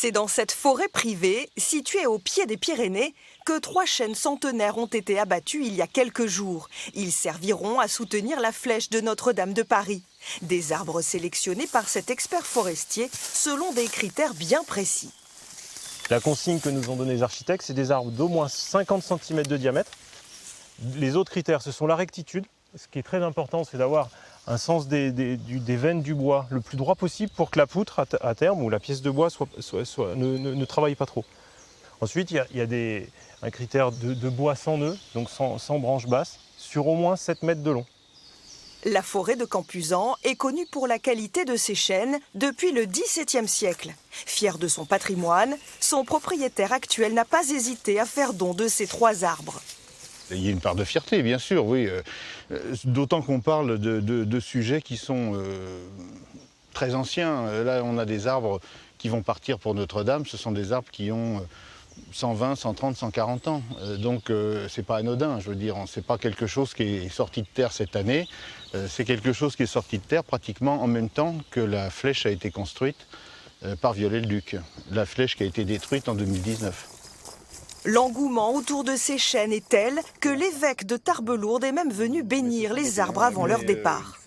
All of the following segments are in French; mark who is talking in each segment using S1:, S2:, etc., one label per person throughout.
S1: C'est dans cette forêt privée, située au pied des Pyrénées, que 3 chênes centenaires ont été abattus il y a quelques jours. Ils serviront à soutenir la flèche de Notre-Dame de Paris. Des arbres sélectionnés par cet expert forestier selon des critères bien précis.
S2: La consigne que nous ont donnée les architectes, c'est des arbres d'au moins 50 cm de diamètre. Les autres critères, ce sont la rectitude. Ce qui est très important, c'est d'avoir un sens des veines du bois le plus droit possible pour que la poutre, à terme, ou la pièce de bois ne travaille pas trop. Ensuite, il y a un critère de bois sans nœud, donc sans branches basses, sur au moins 7 mètres de long.
S1: La forêt de Campuzan est connue pour la qualité de ses chênes depuis le XVIIe siècle. Fier de son patrimoine, son propriétaire actuel n'a pas hésité à faire don de ces 3 arbres.
S3: Il y a une part de fierté, bien sûr, oui. D'autant qu'on parle de sujets qui sont très anciens. Là, on a des arbres qui vont partir pour Notre-Dame. Ce sont des arbres qui ont 120, 130, 140 ans. Donc, c'est pas anodin, je veux dire. C'est pas quelque chose qui est sorti de terre cette année. C'est quelque chose qui est sorti de terre pratiquement en même temps que la flèche a été construite par Viollet-le-Duc. La flèche qui a été détruite en 2019.
S1: L'engouement autour de ces chênes est tel que l'évêque de Tarbes-Lourdes est même venu bénir les arbres avant leur départ.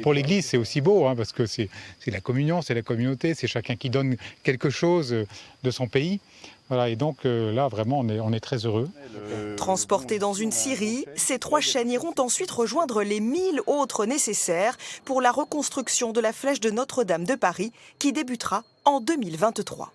S4: Pour l'Église, c'est aussi beau, parce que c'est la communion, c'est la communauté, c'est chacun qui donne quelque chose de son pays. Voilà, et donc là, vraiment, on est très heureux.
S1: Transportés dans une scierie, ces 3 chênes iront ensuite rejoindre les 1000 autres nécessaires pour la reconstruction de la flèche de Notre-Dame de Paris qui débutera en 2023.